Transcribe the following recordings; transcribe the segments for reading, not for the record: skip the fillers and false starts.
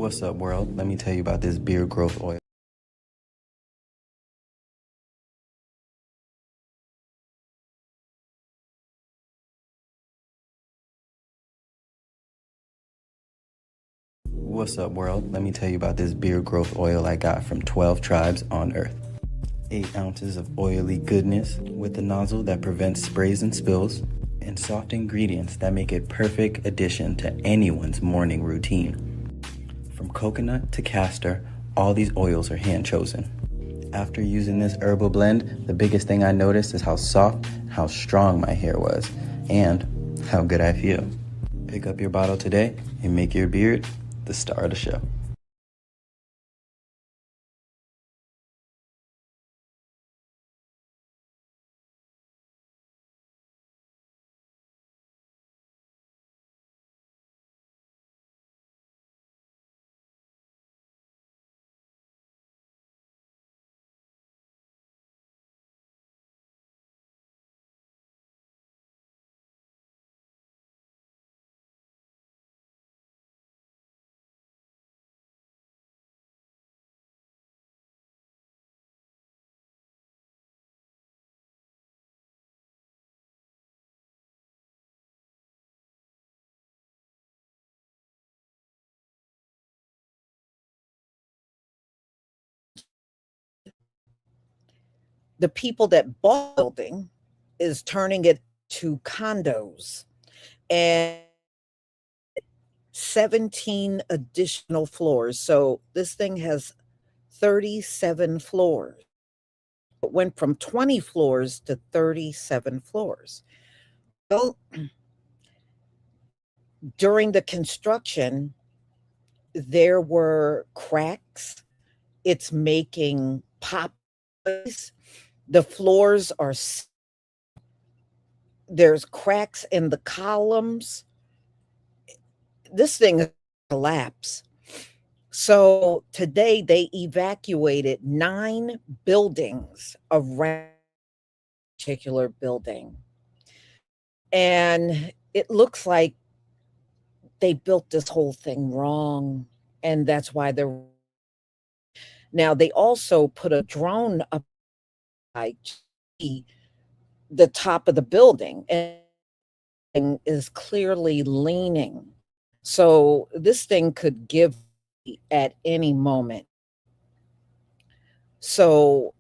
What's up, world? Let me tell you about this beard growth oil. What's up, world? Let me tell you about this beard growth oil I got from 12 tribes on Earth. 8 ounces of oily goodness with a nozzle that prevents sprays and spills, and soft ingredients that make it perfect addition to anyone's morning routine. From coconut to castor, all these oils are hand chosen. After using this herbal blend, the biggest thing I noticed is how soft, how strong my hair was, and how good I feel. Pick up your bottle today and make your beard the star of the show. The people that bought the building is turning it to condos and 17 additional floors. So this thing has 37 floors. It went from 20 floors to 37 floors. Well, during the construction, there were cracks. It's making pop. The floors are, there's cracks in the columns. This thing collapsed. So today they evacuated 9 buildings around a particular building. And it looks like they built this whole thing wrong. And that's why they're. Now, they also put a drone up the top of the building and is clearly leaning. So this thing could give at any moment. So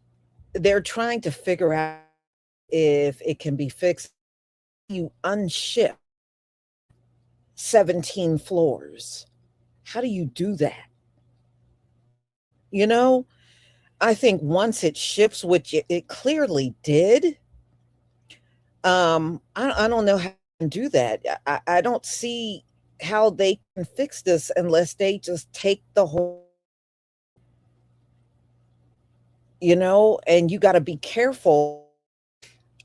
they're trying to figure out if it can be fixed. You unship 17 floors. How do you do that? You know, I think once it ships, which it clearly did, I don't know how to do that. I don't see how they can fix this unless they just take the whole, and you got to be careful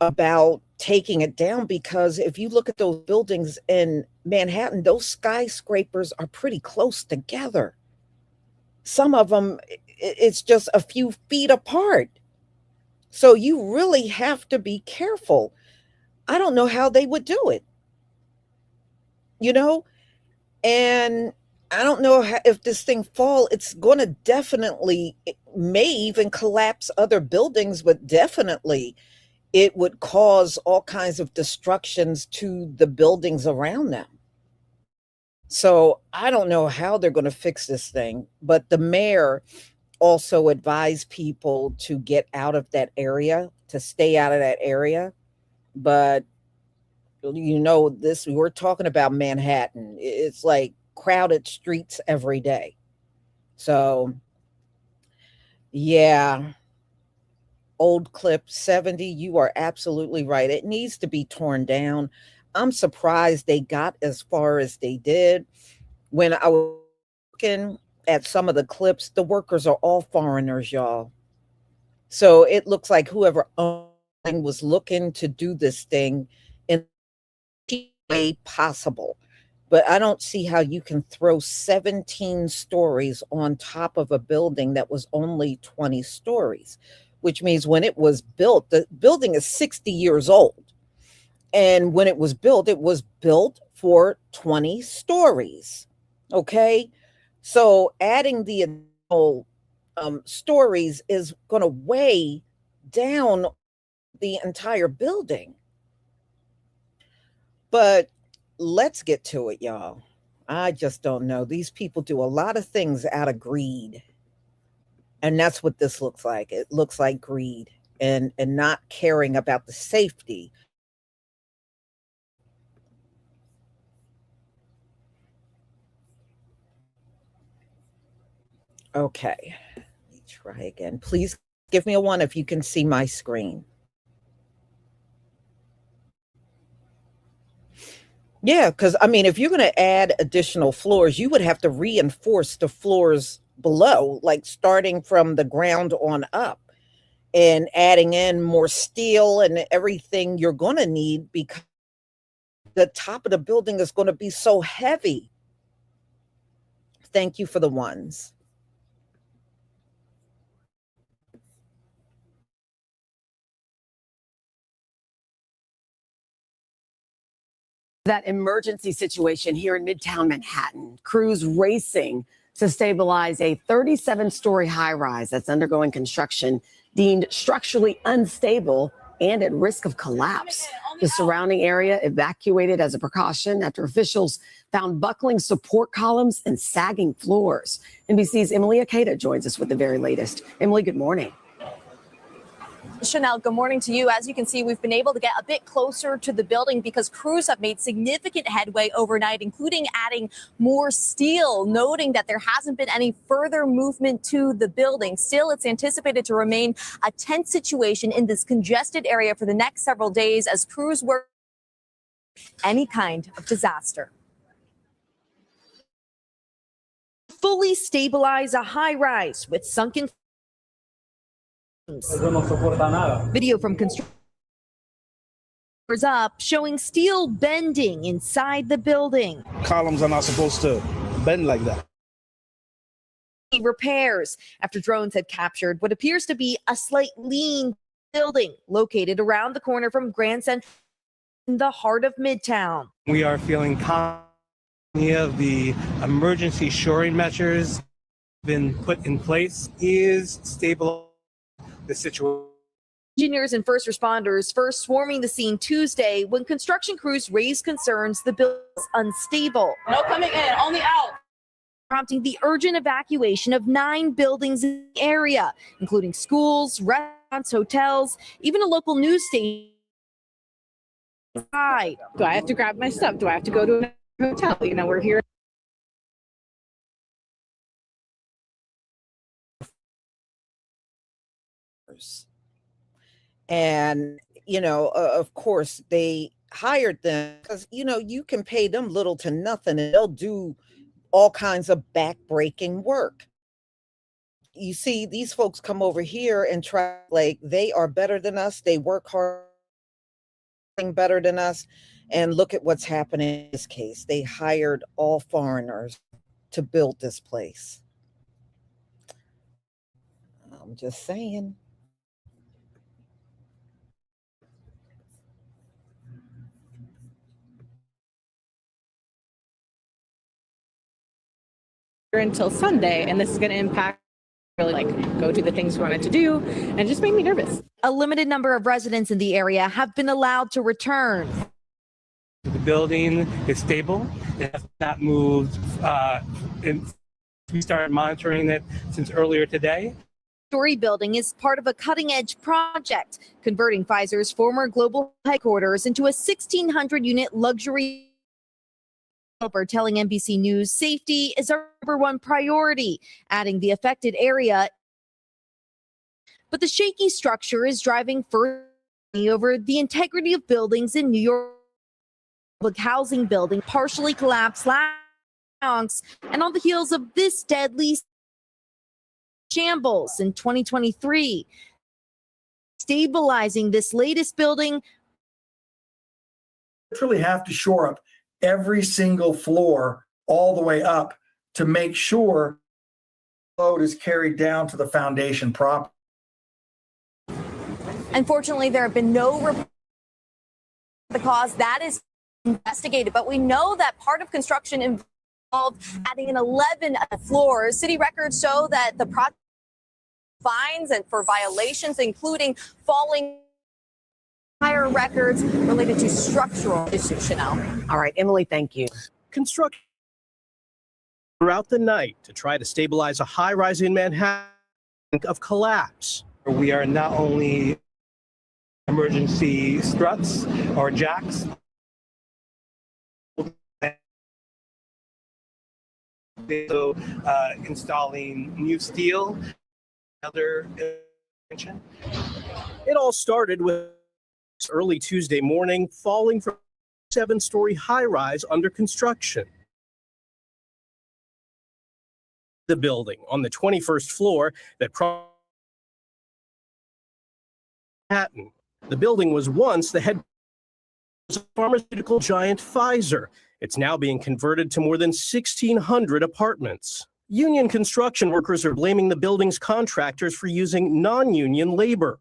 about taking it down, because if you look at those buildings in Manhattan, those skyscrapers are pretty close together. Some of them, it's just a few feet apart. So you really have to be careful. I don't know how they would do it, you know? And I don't know how, if this thing fall, it's going to definitely, it may even collapse other buildings, but definitely it would cause all kinds of destructions to the buildings around them. So I don't know how they're going to fix this thing, but the mayor also advised people to get out of that area, to stay out of that area. But this, we're talking about Manhattan. It's like crowded streets every day. So, yeah, old clip 70, you are absolutely right. It needs to be torn down. I'm surprised they got as far as they did. When I was looking at some of the clips, the workers are all foreigners, y'all. So it looks like whoever was looking to do this thing in the way possible. But I don't see how you can throw 17 stories on top of a building that was only 20 stories, which means when it was built, the building is 60 years old. And when it was built for 20 stories. Okay. So adding the additional stories is going to weigh down the entire building. But let's get to it, y'all. I just don't know. These people do a lot of things out of greed. And that's what this looks like. It looks like greed and not caring about the safety. Okay, let me try again. Please give me a 1 if you can see my screen. Yeah, because I mean, if you're going to add additional floors, you would have to reinforce the floors below, like starting from the ground on up and adding in more steel and everything you're going to need because the top of the building is going to be so heavy. Thank you for the 1s. That emergency situation here in Midtown Manhattan, crews racing to stabilize a 37-story high-rise that's undergoing construction, deemed structurally unstable and at risk of collapse. The surrounding area evacuated as a precaution after officials found buckling support columns and sagging floors. NBC's Emily Akeda joins us with the very latest. Emily, good morning. Chanel, good morning to you. As you can see, we've been able to get a bit closer to the building because crews have made significant headway overnight, including adding more steel, noting that there hasn't been any further movement to the building. Still, it's anticipated to remain a tense situation in this congested area for the next several days as crews work any kind of disaster. Fully stabilize a high rise with sunken video from construction up showing steel bending inside the building. Columns are not supposed to bend like that. Repairs after drones had captured what appears to be a slight lean building located around the corner from Grand Central in the heart of Midtown. We are feeling confident of the emergency shoring measures been put in place is stable the situation. Engineers and first responders first swarming the scene Tuesday when construction crews raised concerns the building was unstable. No coming in, only out. Prompting the urgent evacuation of 9 buildings in the area, including schools, restaurants, hotels, even a local news station. Do I have to grab my stuff? Do I have to go to a hotel? You know, we're here. And, you know, of course, they hired them because, you know, you can pay them little to nothing and they'll do all kinds of backbreaking work. You see, these folks come over here and try like they are better than us. They work hard, better than us. And look at what's happening in this case. They hired all foreigners to build this place. I'm just saying. Until Sunday, and this is going to impact really like go do the things we wanted to do, and it just made me nervous. A limited number of residents in the area have been allowed to return. The building is stable. It has not moved. We started monitoring it since earlier today. Story building is part of a cutting-edge project converting Pfizer's former global headquarters into a 1,600-unit luxury developer telling NBC News safety is our #1 priority, adding the affected area. But the shaky structure is driving further over the integrity of buildings in New York. Public housing building partially collapsed last, and on the heels of this deadly shambles in 2023. Stabilizing this latest building. Really have to shore up every single floor all the way up to make sure load is carried down to the foundation properly. Unfortunately, there have been no reports of the cause that is investigated, but we know that part of construction adding in 11 floors. City records show that the project fines and for violations, including falling higher records related to structural issues. Chanel. All right, Emily, thank you. Construction throughout the night to try to stabilize a high-rise in Manhattan of collapse. We are not only emergency struts or jacks, so installing new steel, other intervention. It all started with early Tuesday morning falling from a 7-story high-rise under construction. The building on the 21st floor that Manhattan. The building was once the headquarters of pharmaceutical giant Pfizer. It's now being converted to more than 1,600 apartments. Union construction workers are blaming the building's contractors for using non-union labor.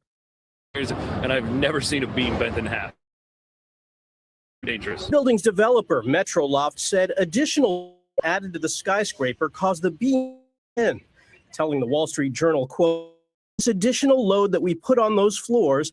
And I've never seen a beam bent in half. Dangerous. Building's developer, Metroloft, said additional added to the skyscraper caused the beam in, telling the Wall Street Journal, quote, "This additional load that we put on those floors."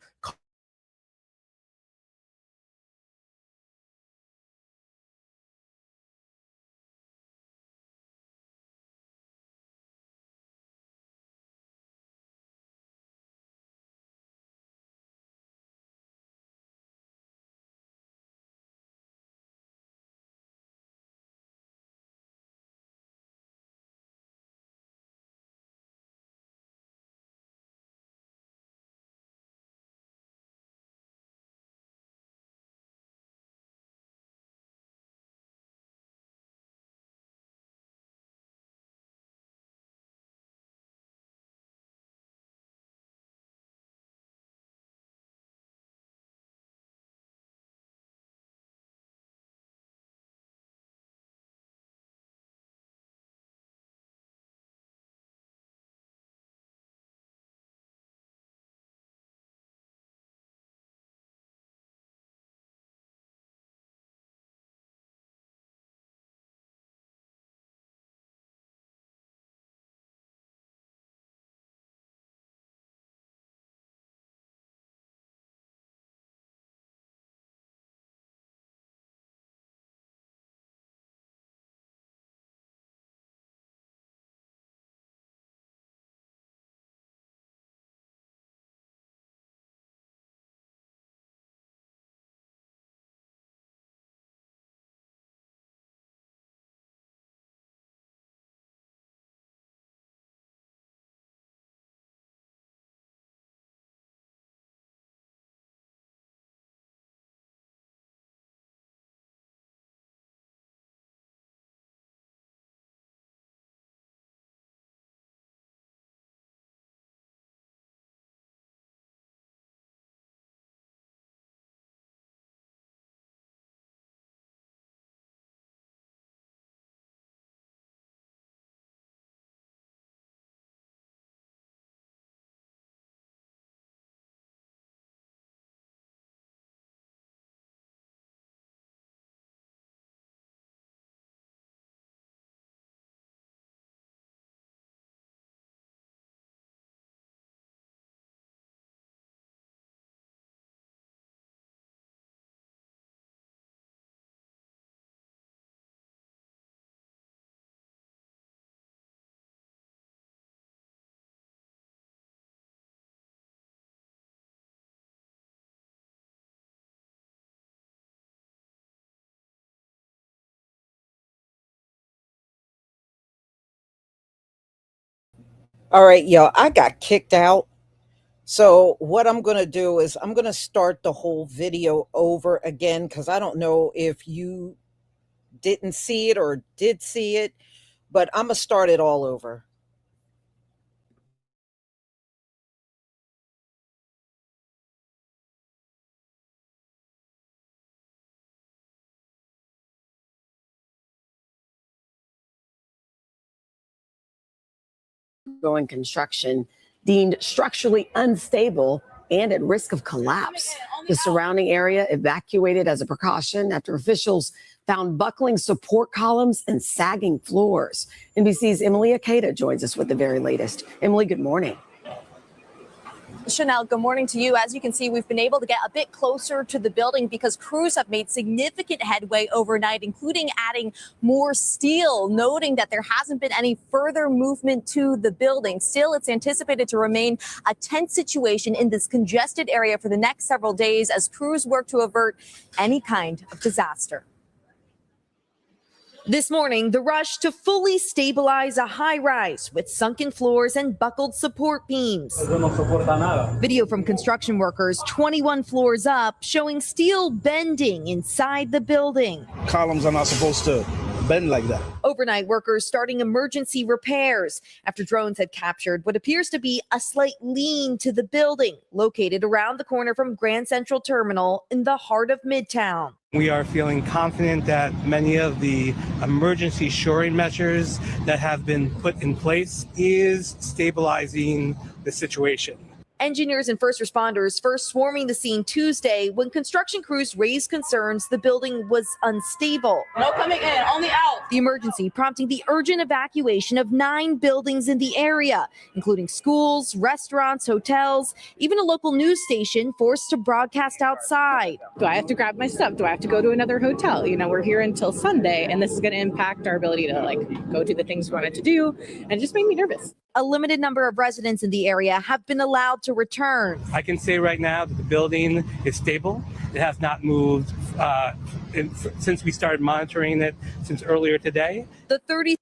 All right, y'all, I got kicked out. So what I'm going to do is I'm going to start the whole video over again because I don't know if you didn't see it or did see it, but I'm going to start it all over. Going construction deemed structurally unstable and at risk of collapse. The surrounding area evacuated as a precaution after officials found buckling support columns and sagging floors. NBC's Emily Akeda joins us with the very latest. Emily, good morning. Chanel, good morning to you. As you can see, we've been able to get a bit closer to the building because crews have made significant headway overnight, including adding more steel, noting that there hasn't been any further movement to the building. Still, it's anticipated to remain a tense situation in this congested area for the next several days as crews work to avert any kind of disaster. This morning, the rush to fully stabilize a high-rise with sunken floors and buckled support beams. Video from construction workers 21 floors up showing steel bending inside the building. Columns are not supposed to bend like that. Overnight workers starting emergency repairs after drones had captured what appears to be a slight lean to the building located around the corner from Grand Central Terminal in the heart of Midtown. We are feeling confident that many of the emergency shoring measures that have been put in place is stabilizing the situation. Engineers and first responders first swarming the scene Tuesday when construction crews raised concerns the building was unstable. No coming in, only out. The emergency prompting the urgent evacuation of 9 buildings in the area, including schools, restaurants, hotels, even a local news station forced to broadcast outside. Do I have to grab my stuff? Do I have to go to another hotel? You know, we're here until Sunday, and this is going to impact our ability to go do the things we wanted to do, and it just made me nervous. A limited number of residents in the area have been allowed to return. I can say right now that the building is stable. It has not moved since we started monitoring it since earlier today. The 30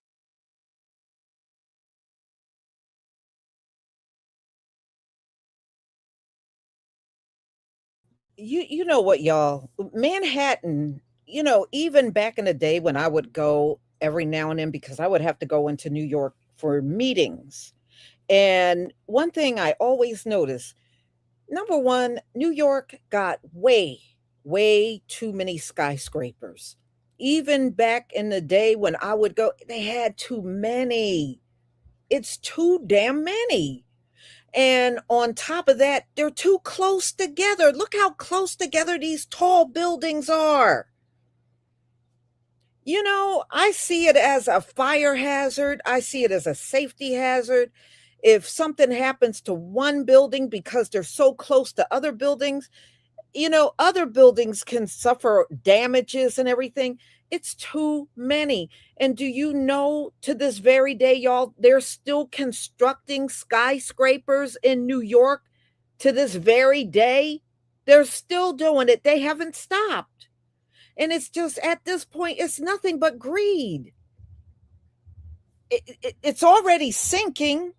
You know what, y'all? Manhattan, even back in the day when I would go every now and then because I would have to go into New York for meetings. And one thing I always notice, number one, New York got way too many skyscrapers. Even back in the day when I would go, they had too many. It's too damn many. And on top of that, they're too close together. Look how close together these tall buildings are. I see it as a fire hazard. I see it as a safety hazard. If something happens to one building because they're so close to other buildings, other buildings can suffer damages and everything. It's too many. And do you know, to this very day, y'all, they're still constructing skyscrapers in New York to this very day? They're still doing it. They haven't stopped. And it's just, at this point, it's nothing but greed. It's already sinking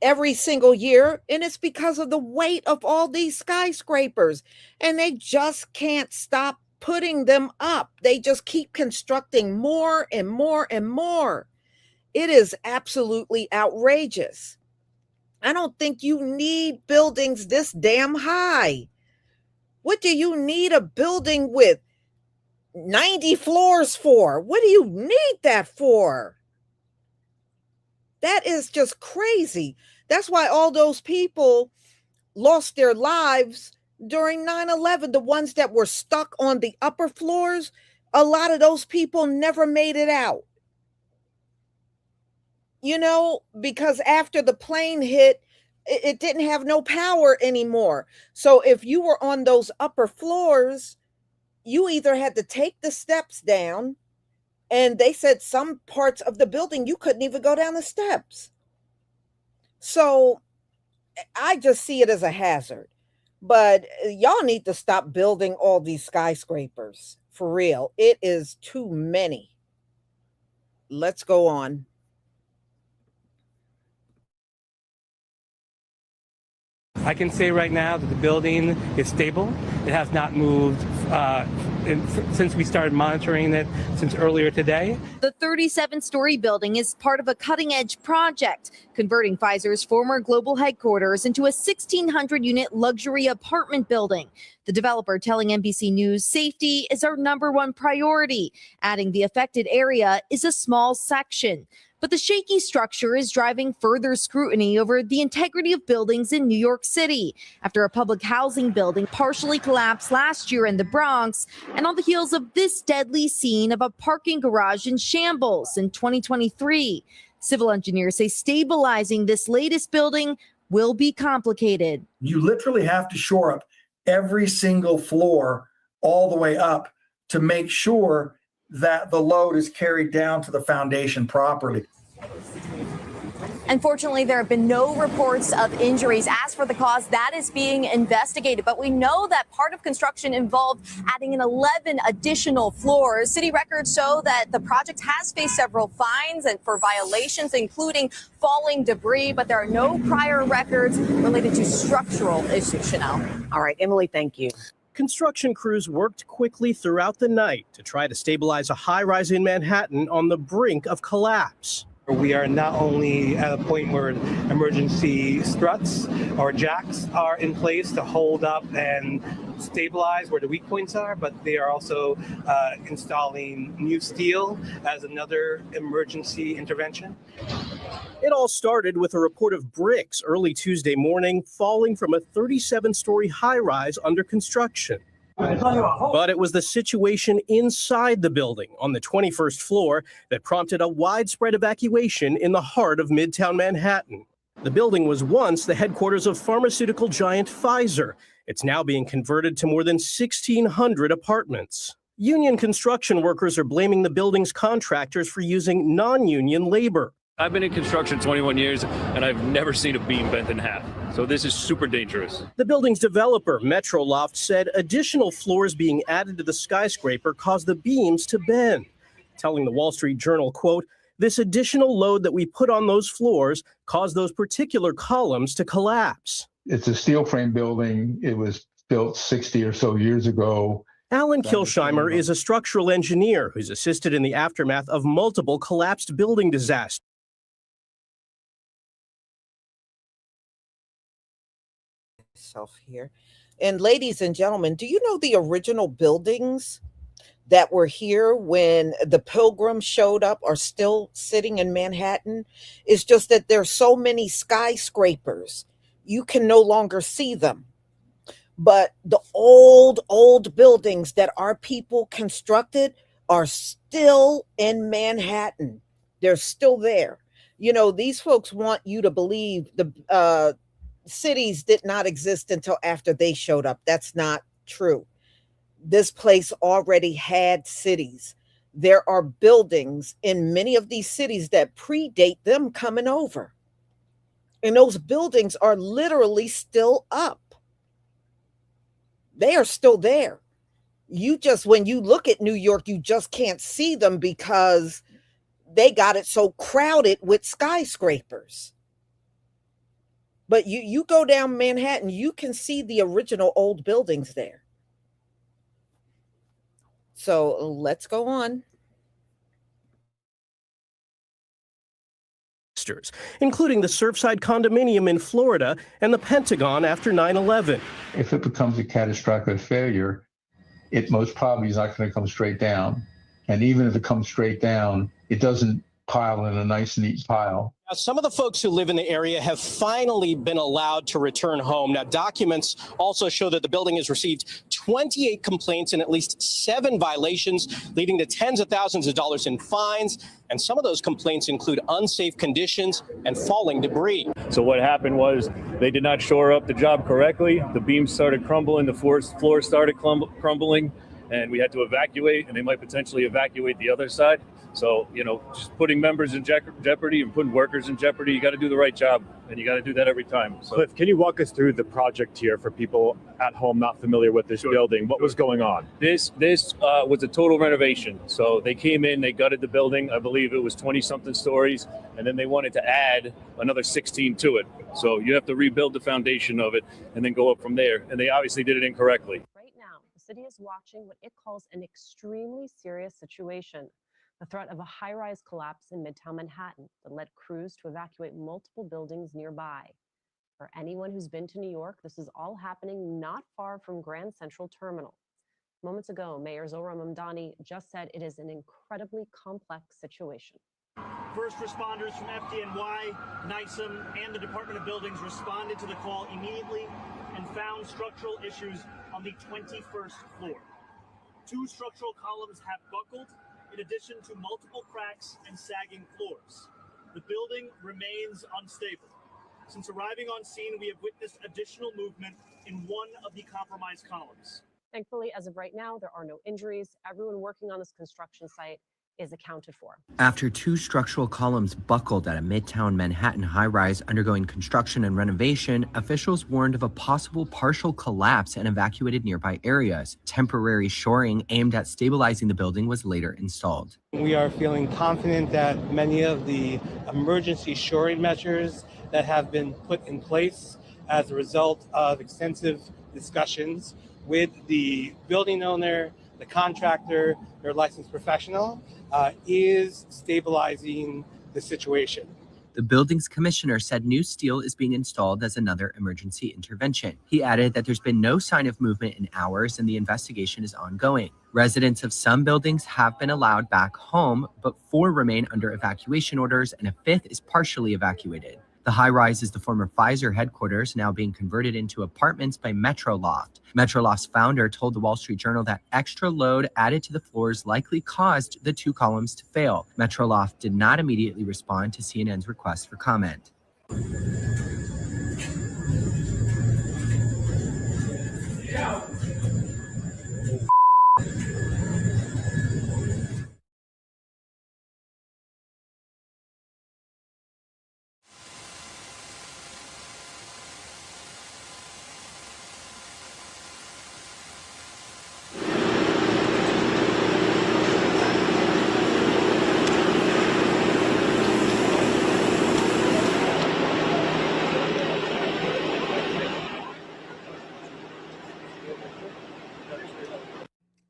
every single year, and it's because of the weight of all these skyscrapers. And they just can't stop putting them up. They just keep constructing more and more and more. It is absolutely outrageous. I don't think you need buildings this damn high. What do you need a building with 90 floors for? What do you need that for? That is just crazy. That's why all those people lost their lives during 9/11. The ones that were stuck on the upper floors, a lot of those people never made it out. Because after the plane hit, it didn't have no power anymore. So if you were on those upper floors, you either had to take the steps down, and they said some parts of the building, you couldn't even go down the steps. So I just see it as a hazard. But y'all need to stop building all these skyscrapers. For real. It is too many. Let's go on. I can say right now that the building is stable. It has not moved since we started monitoring it since earlier today. The 37-story building is part of a cutting-edge project converting Pfizer's former global headquarters into a 1,600-unit luxury apartment building. The developer telling NBC News safety is our #1 priority, adding the affected area is a small section. But the shaky structure is driving further scrutiny over the integrity of buildings in New York City after a public housing building partially collapsed last year in the Bronx, and on the heels of this deadly scene of a parking garage in shambles in 2023. Civil engineers say stabilizing this latest building will be complicated. You literally have to shore up every single floor all the way up to make sure that the load is carried down to the foundation properly. Unfortunately, there have been no reports of injuries. As for the cause, that is being investigated. But we know that part of construction involved adding in 11 additional floors. City records show that the project has faced several fines and for violations, including falling debris, but there are no prior records related to structural issues, Chanel. All right, Emily, thank you. Construction crews worked quickly throughout the night to try to stabilize a high-rise in Manhattan on the brink of collapse. We are not only at a point where emergency struts or jacks are in place to hold up and stabilize where the weak points are, but they are also installing new steel as another emergency intervention. It all started with a report of bricks early Tuesday morning falling from a 37-story high-rise under construction. But it was the situation inside the building on the 21st floor that prompted a widespread evacuation in the heart of Midtown Manhattan. The building was once the headquarters of pharmaceutical giant Pfizer. It's now being converted to more than 1,600 apartments. Union construction workers are blaming the building's contractors for using non-union labor. I've been in construction 21 years, and I've never seen a beam bent in half. So this is super dangerous. The building's developer, Metro Loft, said additional floors being added to the skyscraper caused the beams to bend, telling the Wall Street Journal, quote, "This additional load that we put on those floors caused those particular columns to collapse." It's a steel frame building. It was built 60 or so years ago. Alan Kilsheimer is a structural engineer who's assisted in the aftermath of multiple collapsed building disasters. Here. And ladies and gentlemen, do you know the original buildings that were here when the Pilgrims showed up are still sitting in Manhattan? It's just that there's so many skyscrapers, you can no longer see them. But the old buildings that our people constructed are still in Manhattan. They're still there. You know, these folks want you to believe the cities did not exist until after they showed up. That's not true. This place already had cities. There are buildings in many of these cities that predate them coming over. And those buildings are literally still up. They are still there. You just, when you look at New York, you just can't see them because they got it so crowded with skyscrapers. But you go down Manhattan, you can see the original old buildings there. So let's go on. Including the Surfside condominium in Florida and the Pentagon after 9/11. If it becomes a catastrophic failure, it most probably is not going to come straight down. And even if it comes straight down, it doesn't pile in a nice, neat pile. Now, some of the folks who live in the area have finally been allowed to return home. Now, documents also show that the building has received 28 complaints and at least 7 violations, leading to tens of thousands of dollars in fines. And some of those complaints include unsafe conditions and falling debris. So what happened was they did not shore up the job correctly. The beams started crumbling, the floor started crumbling, and we had to evacuate, and they might potentially evacuate the other side. So, you know, just putting members in jeopardy and putting workers in jeopardy, you got to do the right job, and you got to do that every time. So, Cliff, can you walk us through the project here for people at home not familiar with this building? What was going on? This was a total renovation. So they came in, they gutted the building. I believe it was 20-something stories, and then they wanted to add another 16 to it. So you have to rebuild the foundation of it and then go up from there. And they obviously did it incorrectly. Right now, the city is watching what it calls an extremely serious situation. the threat of a high-rise collapse in Midtown Manhattan that led crews to evacuate multiple buildings nearby. For anyone who's been to New York, this is all happening not far from Grand Central Terminal. Moments ago, Mayor Zohran Mamdani just said it is an incredibly complex situation. First responders from FDNY, NISM, and the Department of Buildings responded to the call immediately and found structural issues on the 21st floor. 2 structural columns have buckled, in addition to multiple cracks and sagging floors. The building remains unstable. Since arriving on scene, we have witnessed additional movement in one of the compromised columns. Thankfully, as of right now, there are no injuries. Everyone working on this construction site is accounted for. After 2 structural columns buckled at a Midtown Manhattan high-rise undergoing construction and renovation, officials warned of a possible partial collapse and evacuated nearby areas. Temporary shoring aimed at stabilizing the building was later installed. We are feeling confident that many of the emergency shoring measures that have been put in place as a result of extensive discussions with the building owner, the contractor, their licensed professional, is stabilizing the situation. The building's commissioner said new steel is being installed as another emergency intervention. He added that there's been no sign of movement in hours and the investigation is ongoing. Residents of some buildings have been allowed back home, but 4 remain under evacuation orders and a 5th is partially evacuated. The high-rise is the former Pfizer headquarters, now being converted into apartments by Metroloft. Metroloft's founder told the Wall Street Journal that extra load added to the floors likely caused the 2 columns to fail. Metroloft did not immediately respond to CNN's request for comment.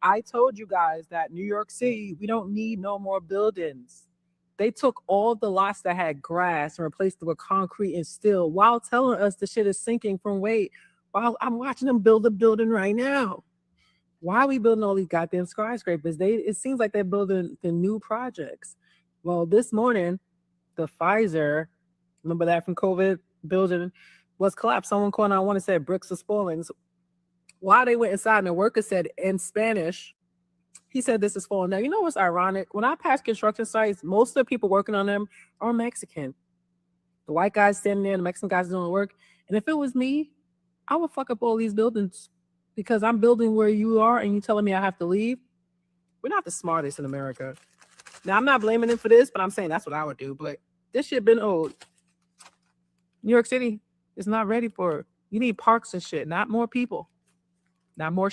I told you guys that New York City, we don't need no more buildings. They took all the lots that had grass and replaced it with concrete and steel while telling us the shit is sinking from weight. While I'm watching them build a building right now. Why are we building all these goddamn skyscrapers? It seems like they're building the new projects. Well, this morning, the Pfizer, remember that from COVID building, was collapsed. Someone called, I want to say bricks or spoilings. While they went inside and the worker said in Spanish, he said this is falling down. You know what's ironic? When I pass construction sites, most of the people working on them are Mexican. The white guys standing there, the Mexican guys doing the work. And if it was me, I would fuck up all these buildings because I'm building where you are and you telling me I have to leave. We're not the smartest in America. Now, I'm not blaming them for this, but I'm saying that's what I would do. But this shit been old. New York City is not ready for it. You need parks and shit, not more people. Not more.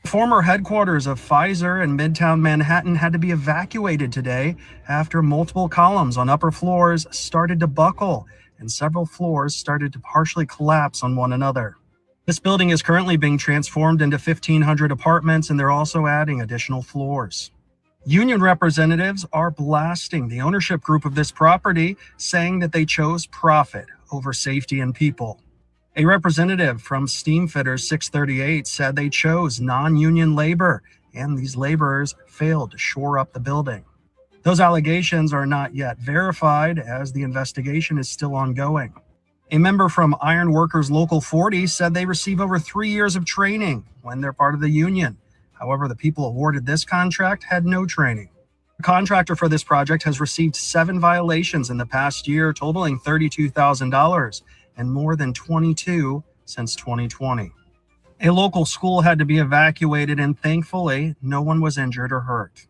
Former headquarters of Pfizer in Midtown Manhattan had to be evacuated today after multiple columns on upper floors started to buckle and several floors started to partially collapse on one another. This building is currently being transformed into 1,500 apartments, and they're also adding additional floors. Union representatives are blasting the ownership group of this property, saying that they chose profit over safety and people. A representative from Steamfitters 638 said they chose non-union labor, and these laborers failed to shore up the building. Those allegations are not yet verified, as the investigation is still ongoing. A member from Iron Workers Local 40 said they receive over 3 years of training when they're part of the union. However, the people awarded this contract had no training. The contractor for this project has received 7 violations in the past year, totaling $32,000. and more than 22 since 2020. A local school had to be evacuated, and thankfully, no one was injured or hurt.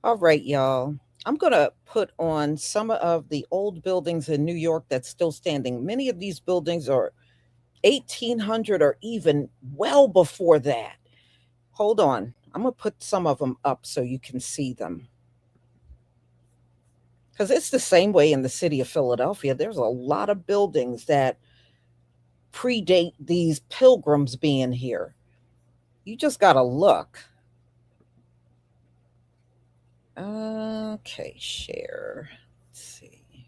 All right, y'all. I'm going to put on some of the old buildings in New York that's still standing. Many of these buildings are 1800 or even well before that. Hold on. I'm going to put some of them up so you can see them. Because it's the same way in the city of Philadelphia. There's a lot of buildings that predate these pilgrims being here. You just got to look. Okay, share. Let's see.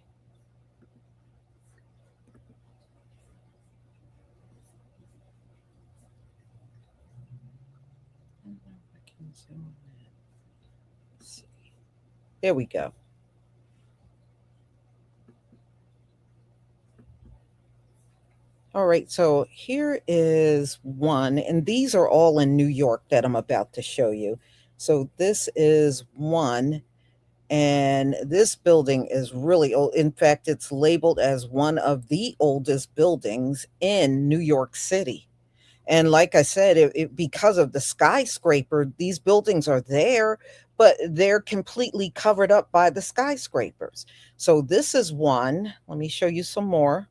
There we go. All right, so here is one, and these are all in New York that I'm about to show you. So this is one, and this building is really old. In fact, it's labeled as one of the oldest buildings in New York City. And like I said, because of the skyscraper, these buildings are there, but they're completely covered up by the skyscrapers. So this is one. Let me show you some more.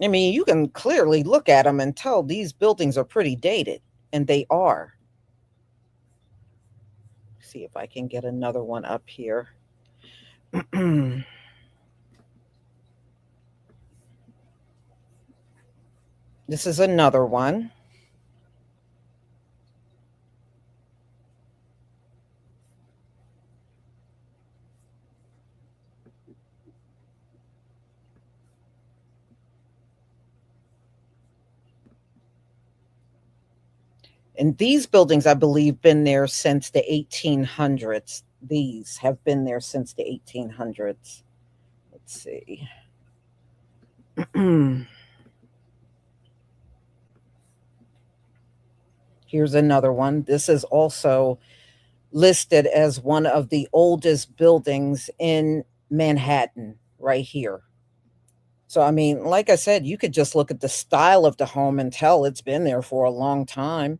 I mean, you can clearly look at them and tell these buildings are pretty dated, and they are. See if I can get another one up here. This is another one. And these buildings, I believe, been there since the 1800s. These have been there since the 1800s. Let's see. Here's another one. This is also listed as one of the oldest buildings in Manhattan, right here. So, I mean, like I said, you could just look at the style of the home and tell it's been there for a long time.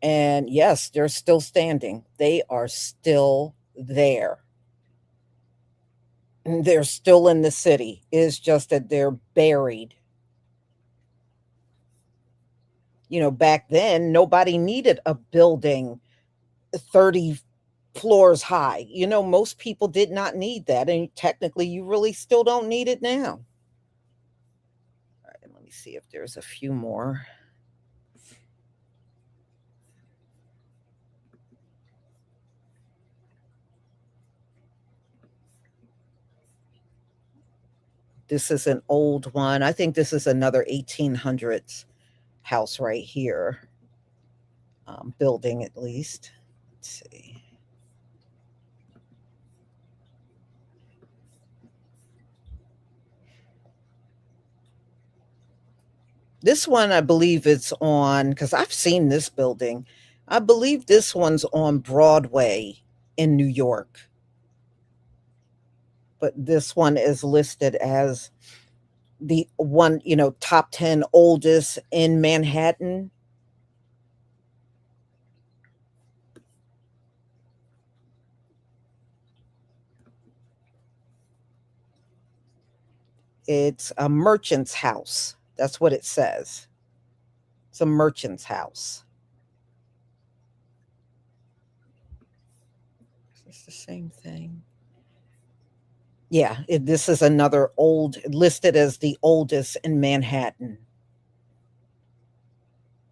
And yes, they're still standing. They are still there. They're still in the city. It's just that they're buried. You know, back then, nobody needed a building 30 floors high. You know, most people did not need that. And technically, you really still don't need it now. All right, let me see if there's a few more. This is an old one. I think this is another 1800s house right here. Building, at least. Let's see. This one, I believe it's on, because I've seen this building. I believe this one's on Broadway in New York. But this one is listed as the one, you know, top 10 oldest in Manhattan. It's a merchant's house. That's what it says. It's a merchant's house. Is this the same thing? Yeah, this is another old, listed as the oldest in Manhattan.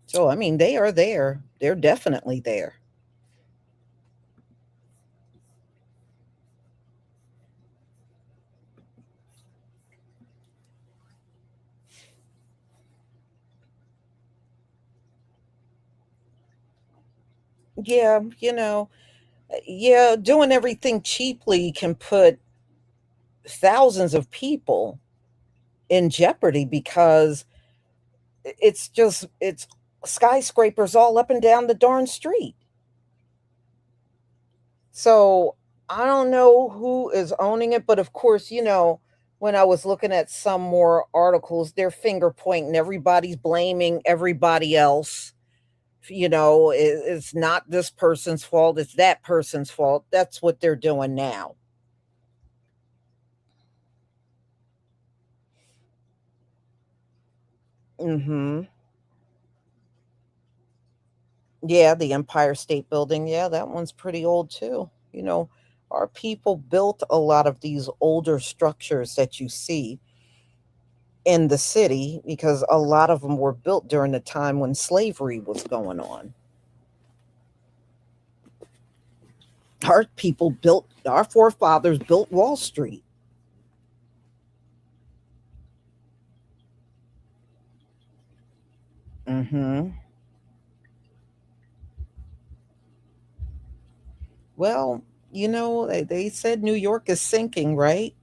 So, I mean, they are there. They're definitely there. Yeah, you know, yeah, doing everything cheaply can put thousands of people in jeopardy because it's skyscrapers all up and down the darn street. So I don't know who is owning it, but of course, you know, when I was looking at some more articles, they're finger pointing, everybody's blaming everybody else It's not this person's fault, it's that person's fault. That's what they're doing now. Mhm. Yeah, the Empire State Building. Yeah, that one's pretty old too. Our people built a lot of these older structures that you see in the city because a lot of them were built during the time when slavery was going on. Our forefathers built Wall Street. Mhm. Well, they said New York is sinking, right?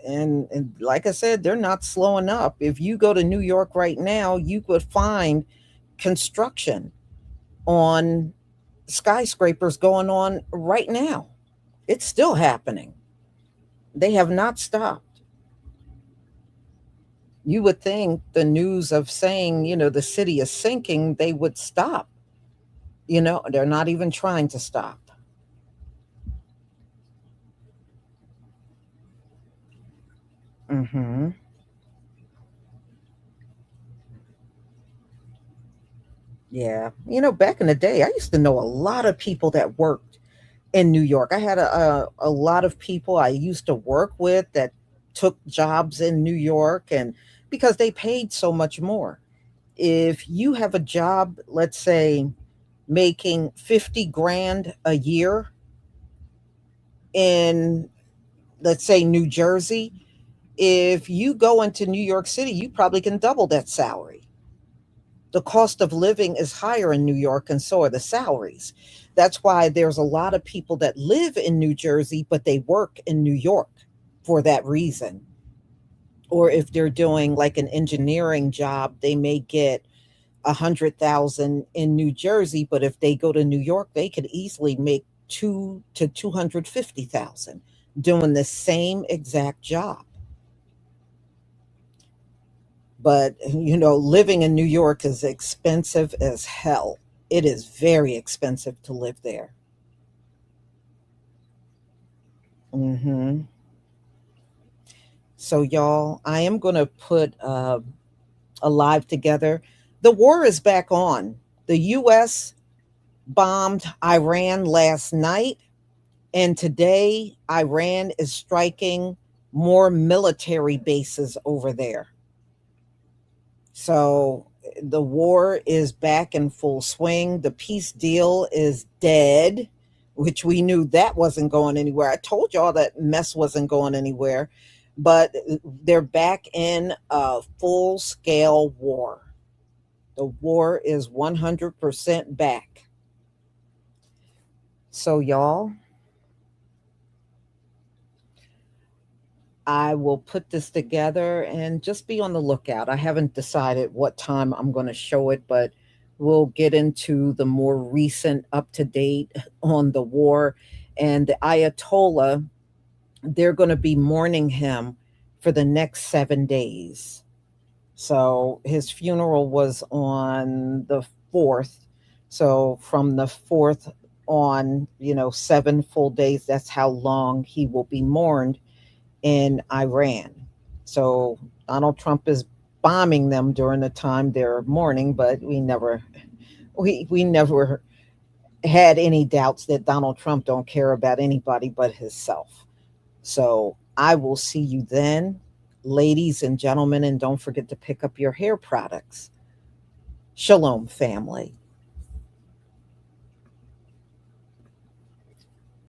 And like I said, they're not slowing up. If you go to New York right now, you would find construction on skyscrapers going on right now. It's still happening. They have not stopped. You would think the news of saying, the city is sinking, they would stop. They're not even trying to stop. Hmm. Yeah. Back in the day, I used to know a lot of people that worked in New York. I had a lot of people I used to work with that took jobs in New York, and because they paid so much more. If you have a job, let's say making 50 grand a year in, let's say, New Jersey, if you go into New York City, you probably can double that salary. The cost of living is higher in New York, and so are the salaries. That's why there's a lot of people that live in New Jersey, but they work in New York for that reason. Or if they're doing like an engineering job, they may get 100,000 in New Jersey, but if they go to New York, they could easily make 2 to 250,000 doing the same exact job. But living in New York is expensive as hell. It is very expensive to live there. Hmm. So, y'all, I am going to put a live together. The war is back on. The U.S. bombed Iran last night, and today Iran is striking more military bases over there. So the war is back in full swing. The peace deal is dead, which we knew that wasn't going anywhere. I told y'all that mess wasn't going anywhere, but they're back in a full scale war. The war is 100% back. So, y'all, I will put this together and just be on the lookout. I haven't decided what time I'm going to show it, but we'll get into the more recent up to date on the war. And the Ayatollah, they're going to be mourning him for the next 7 days. So his funeral was on the 4th. So from the 4th on, 7 full days, that's how long he will be mourned in Iran. So Donald Trump is bombing them during the time they're mourning, but we never had any doubts that Donald Trump don't care about anybody but himself. So I will see you then, ladies and gentlemen, and don't forget to pick up your hair products. Shalom, family.